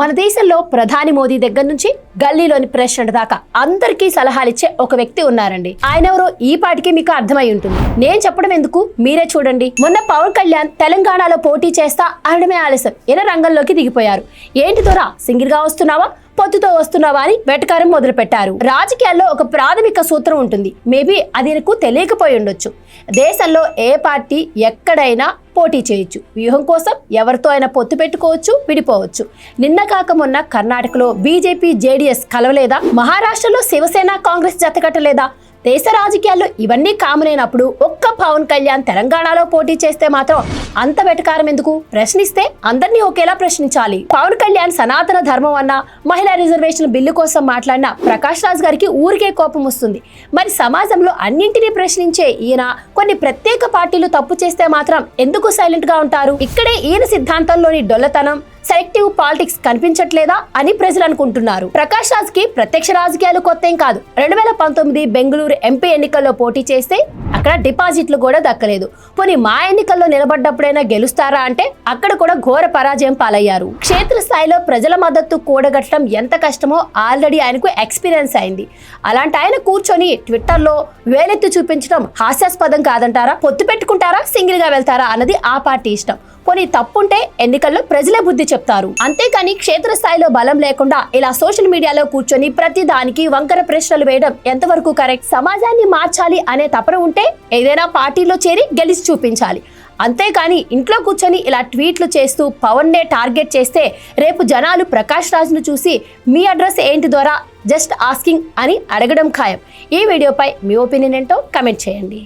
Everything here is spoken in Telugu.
మన దేశంలో ప్రధాని మోదీ దగ్గర నుంచి గల్లీలోని ప్రెసిడెంట్ దాకా అందరికీ సలహాలిచ్చే ఒక వ్యక్తి ఉన్నారండి. ఆయన ఎవరో ఈ పాటికి మీకు అర్థమై ఉంటుంది. నేను చెప్పడం ఎందుకు, మీరే చూడండి. మొన్న పవన్ కళ్యాణ్ తెలంగాణలో పోటీ చేస్తా అనడమే ఆలస్యం ఈయన రంగంలోకి దిగిపోయారు. ఏంటి దొరా, సింగిల్ గా వస్తున్నావా, పొత్తుతో వస్తున్నావా అని వెటకారం మొదలు పెట్టారు. రాజకీయాల్లో ఒక ప్రాథమిక సూత్రం ఉంటుంది. మేబీ అది నాకు తెలియకపోయి ఉండొచ్చు. దేశంలో ఏ పార్టీ ఎక్కడైనా పోటీ చేయొచ్చు. వ్యూహం కోసం ఎవరితో అయినా పొత్తు పెట్టుకోవచ్చు, విడిపోవచ్చు. నిన్న కాక మొన్న కర్ణాటకలో బీజేపీ జేడీఎస్ కలవలేదా? మహారాష్ట్రలో శివసేన కాంగ్రెస్ జతకట్టలేదా? దేశ రాజకీయాల్లో ఇవన్నీ కామన్ అయినప్పుడు ఒక్క పవన్ కళ్యాణ్ తెలంగాణలో పోటీ చేస్తే మాత్రం అంత వెటకారం ఎందుకు? ప్రశ్నిస్తే అందరినీ ఒకేలా ప్రశ్నించాలి. పవన్ కళ్యాణ్ సనాతన ధర్మం అన్న, మహిళా రిజర్వేషన్ బిల్లు కోసం మాట్లాడిన ప్రకాష్ రాజ్ గారికి ఊరికే కోపం వస్తుంది. మరి సమాజంలో అన్నింటినీ ప్రశ్నించే ఈయన కొన్ని ప్రత్యేక పార్టీలు తప్పు చేస్తే మాత్రం ఎందుకు సైలెంట్ గా ఉంటారు? ఇక్కడే ఈయన సిద్ధాంతంలోని డొల్లతనం, సెలెక్టివ్ పాలిటిక్స్ కనిపించట్లేదా అని ప్రజలు అనుకుంటున్నారు. ప్రకాష్ రాజ్ కి ప్రత్యక్ష రాజకీయాలు కొత్త ఏం కాదు. 2019 బెంగళూరు ఎంపీ ఎన్నికల్లో పోటీ చేస్తే అక్కడ డిపాజిట్లు కూడా దక్కలేదు. పోనీ మా ఎన్నికల్లో నిలబడ్డప్పుడైనా గెలుస్తారా అంటే అక్కడ కూడా ఘోర పరాజయం పాలయ్యారు. క్షేత్రస్థాయిలో ప్రజల మద్దతు కూడగట్టడం ఎంత కష్టమో ఆల్రెడీ ఆయనకు ఎక్స్పీరియన్స్ అయింది. అలాంటి ఆయన కూర్చొని ట్విట్టర్లో వేలెత్తి చూపించడం హాస్యాస్పదం కాదంటారా? పొత్తు పెట్టుకుంటారా, సింగిల్ గా వెళ్తారా అన్నది ఆ పార్టీ ఇష్టం. పోనీ తప్పుంటే ఎన్నికల్లో ప్రజలే బుద్ధి చెప్తారు. అంతేకాని క్షేత్రస్థాయిలో బలం లేకుండా ఇలా సోషల్ మీడియాలో కూర్చొని ప్రతి దానికి వంకర ప్రశ్నలు వేయడం ఎంతవరకు కరెక్ట్? సమాజాన్ని మార్చాలి అనే తపన ఉంటే ఏదైనా పార్టీలో చేరి గెలిచి చూపించాలి. అంతేకాని ఇంట్లో కూర్చొని ఇలా ట్వీట్లు చేస్తూ పవన్ నే టార్గెట్ చేస్తే రేపు జనాలు ప్రకాష్ రాజ్ ను చూసి మీ అడ్రస్ ఏంటి ద్వారా జస్ట్ ఆస్కింగ్ అని అడగడం ఖాయం. ఈ వీడియోపై మీ ఒపీనియన్ ఏంటో కమెంట్ చేయండి.